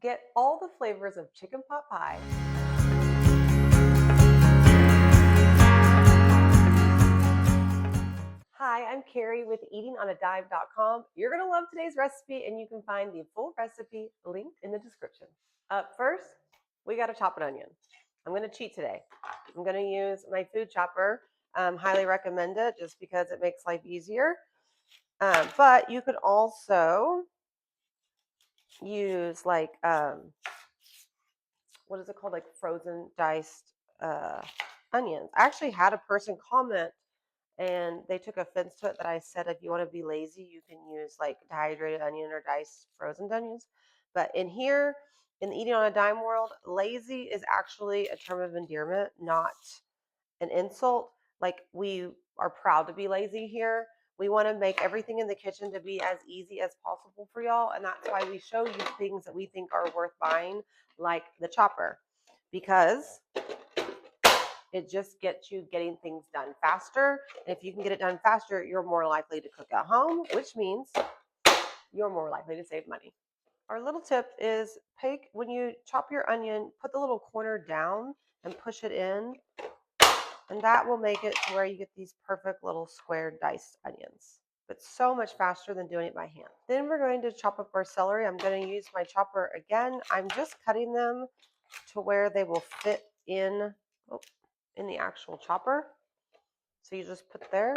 Get all the flavors of chicken pot pie. Hi, I'm Carrie with eatingonadive.com. You're going to love today's recipe, and you can find the full recipe linked in the description. Up first, we got to chop an onion. I'm going to cheat today. I'm going to use my food chopper. Highly recommend it just because it makes life easier. But you could also use like what is it called, like frozen diced onions. I actually had a person comment and they took offense to it that I said if you want to be lazy, you can use like dehydrated onion or diced frozen onions. But in here, in the Eating on a Dime world, lazy is actually a term of endearment, not an insult. Like, we are proud to be lazy here. We want to make everything in the kitchen to be as easy as possible for y'all. And that's why we show you things that we think are worth buying, like the chopper, because it just gets you getting things done faster. And if you can get it done faster, you're more likely to cook at home, which means you're more likely to save money. Our little tip is when you chop your onion, put the little corner down and push it in, and that will make it to where you get these perfect little square diced onions. It's so much faster than doing it by hand. Then we're going to chop up our celery. I'm going to use my chopper again. I'm just cutting them to where they will fit in the actual chopper. So you just put there,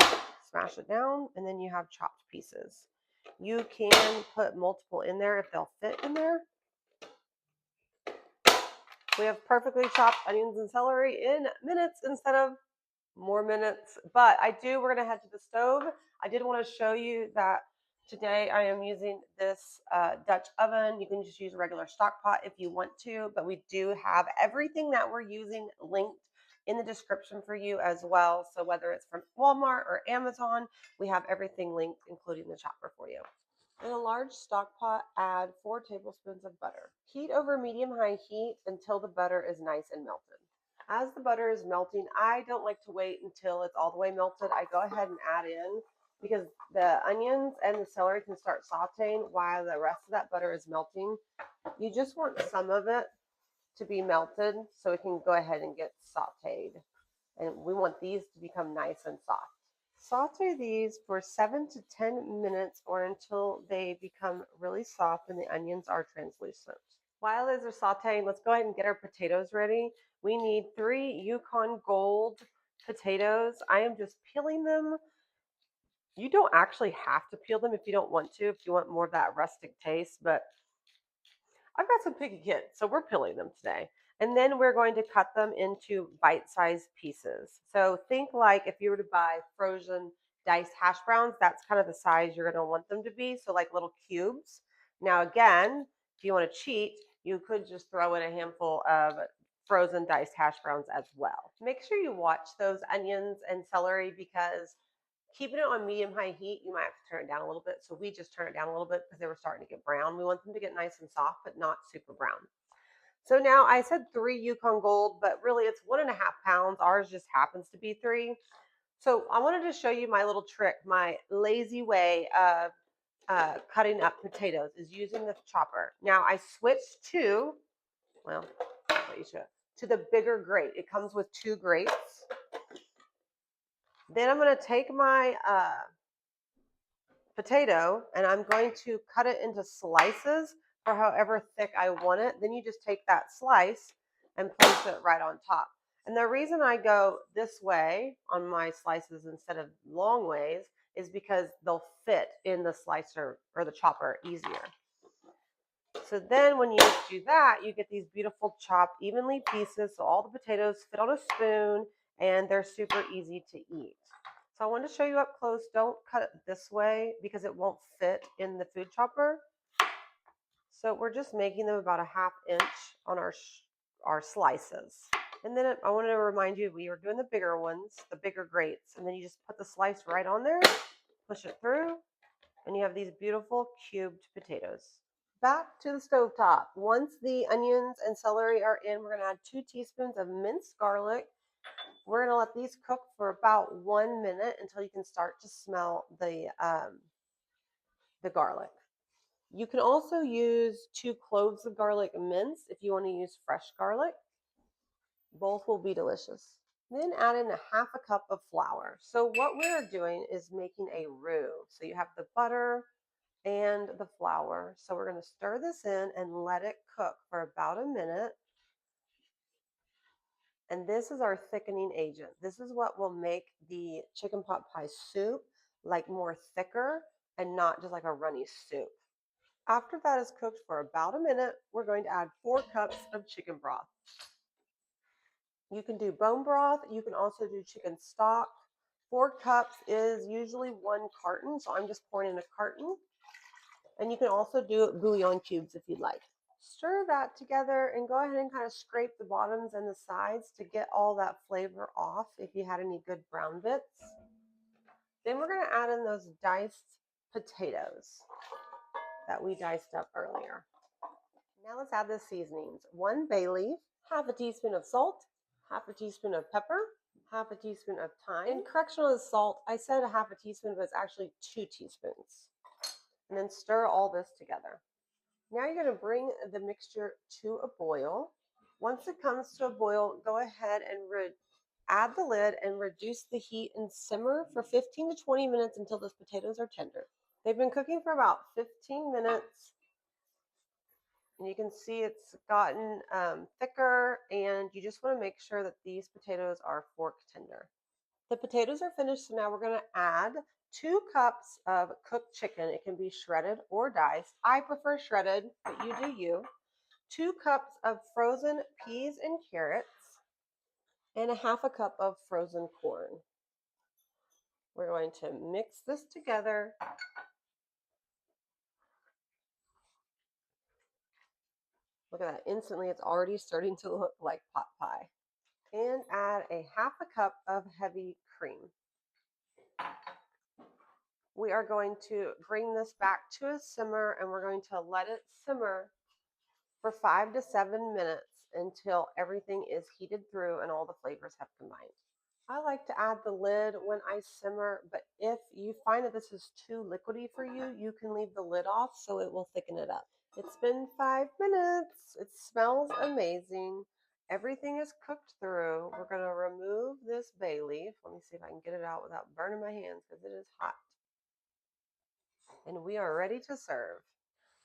smash it down, and then you have chopped pieces. You can put multiple in there if they'll fit in there. We have perfectly chopped onions and celery in minutes instead of more minutes. But we're going to head to the stove. I did want to show you that today I am using this Dutch oven. You can just use a regular stock pot if you want to, but we do have everything that we're using linked in the description for you as well. So whether it's from Walmart or Amazon, we have everything linked, including the chopper for you. In a large stock pot, add 4 tablespoons of butter. Heat over medium-high heat until the butter is nice and melted. As the butter is melting, I don't like to wait until it's all the way melted. I go ahead and add in, because the onions and the celery can start sauteing while the rest of that butter is melting. You just want some of it to be melted so it can go ahead and get sauteed. And we want these to become nice and soft. Saute these for 7 to 10 minutes or until they become really soft and the onions are translucent. While those are sauteing, let's go ahead and get our potatoes ready. We need 3 Yukon Gold potatoes. I am just peeling them. You don't actually have to peel them if you don't want to, if you want more of that rustic taste, but I've got some picky kids, so we're peeling them today. And then we're going to cut them into bite-sized pieces. So think like if you were to buy frozen diced hash browns, that's kind of the size you're going to want them to be. So like little cubes. Now, again, if you want to cheat, you could just throw in a handful of frozen diced hash browns as well. Make sure you watch those onions and celery, because keeping it on medium-high heat, you might have to turn it down a little bit. So we just turn it down a little bit because they were starting to get brown. We want them to get nice and soft, but not super brown. So now I said 3 Yukon Gold, but really it's 1.5 pounds. Ours just happens to be 3. So I wanted to show you my little trick, my lazy way of cutting up potatoes is using the chopper. Now I switched to, to the bigger grate. It comes with 2 grates. Then I'm going to take my potato and I'm going to cut it into slices for however thick I want it. Then you just take that slice and place it right on top. And the reason I go this way on my slices instead of long ways is because they'll fit in the slicer or the chopper easier. So then when you do that, you get these beautiful chopped evenly pieces. So all the potatoes fit on a spoon and they're super easy to eat. So I want to show you up close. Don't cut it this way because it won't fit in the food chopper. So we're just making them about a 1/2 inch on our slices. And then I want to remind you, we are doing the bigger ones, the bigger grates. And then you just put the slice right on there, push it through, and you have these beautiful cubed potatoes. Back to the stovetop. Once the onions and celery are in, we're going to add 2 teaspoons of minced garlic. We're going to let these cook for about 1 minute until you can start to smell the garlic. You can also use 2 cloves of garlic minced if you want to use fresh garlic. Both will be delicious. Then add in a half a cup of flour. So what we're doing is making a roux. So you have the butter and the flour. So we're going to stir this in and let it cook for about a minute. And this is our thickening agent. This is what will make the chicken pot pie soup like more thicker and not just like a runny soup. After that is cooked for about a minute, we're going to add 4 cups of chicken broth. You can do bone broth. You can also do chicken stock. 4 cups is usually 1 carton, so I'm just pouring in a carton. And you can also do bouillon cubes if you'd like. Stir that together and go ahead and kind of scrape the bottoms and the sides to get all that flavor off if you had any good brown bits. Then we're going to add in those diced potatoes that we diced up earlier. Now let's add the seasonings. 1 bay leaf, half a teaspoon of salt, half a teaspoon of pepper, half a teaspoon of thyme. And correction on the salt, I said a half a teaspoon, but it's actually 2 teaspoons. And then stir all this together. Now you're going to bring the mixture to a boil. Once it comes to a boil, go ahead and add the lid and reduce the heat and simmer for 15 to 20 minutes until those potatoes are tender. They've been cooking for about 15 minutes. And you can see it's gotten thicker, and you just want to make sure that these potatoes are fork tender. The potatoes are finished, so now we're going to add 2 cups of cooked chicken. It can be shredded or diced. I prefer shredded, but you do you. 2 cups of frozen peas and carrots, and a half a cup of frozen corn. We're going to mix this together. Look at that. Instantly, it's already starting to look like pot pie. And add a half a cup of heavy cream. We are going to bring this back to a simmer, and we're going to let it simmer for 5 to 7 minutes until everything is heated through and all the flavors have combined. I like to add the lid when I simmer, but if you find that this is too liquidy for you, you can leave the lid off so it will thicken it up. It's been 5 minutes. It smells amazing. Everything is cooked through. We're going to remove this bay leaf. Let me see if I can get it out without burning my hands because it is hot. And we are ready to serve,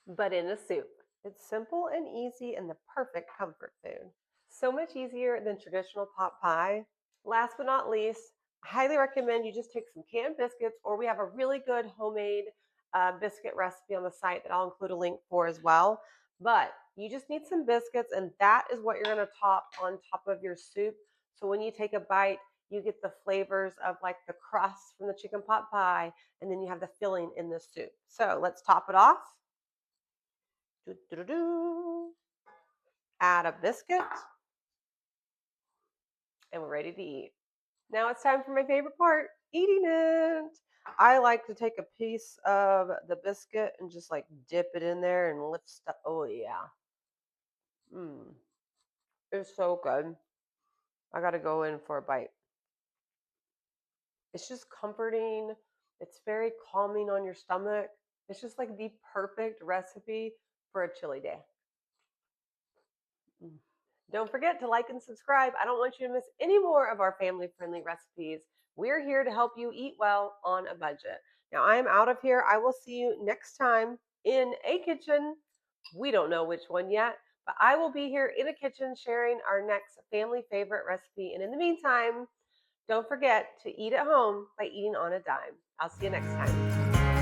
but in a soup. It's simple and easy and the perfect comfort food. So much easier than traditional pot pie. Last but not least, I highly recommend you just take some canned biscuits, or we have a really good homemade biscuit recipe on the site that I'll include a link for as well. But you just need some biscuits, and that is what you're going to top on top of your soup. So when you take a bite, you get the flavors of like the crust from the chicken pot pie, and then you have the filling in the soup. So let's top it off. Add a biscuit, and we're ready to eat. Now it's time for my favorite part, eating it. I like to take a piece of the biscuit and just like dip it in there and lift stuff. Oh yeah. It's so good. I gotta go in for a bite. It's just comforting. It's very calming on your stomach. It's just like the perfect recipe for a chilly day. Don't forget to like and subscribe. I don't want you to miss any more of our family-friendly recipes. We're here to help you eat well on a budget. Now, I am out of here. I will see you next time in a kitchen. We don't know which one yet, but I will be here in a kitchen sharing our next family favorite recipe. And in the meantime, don't forget to eat at home by eating on a dime. I'll see you next time.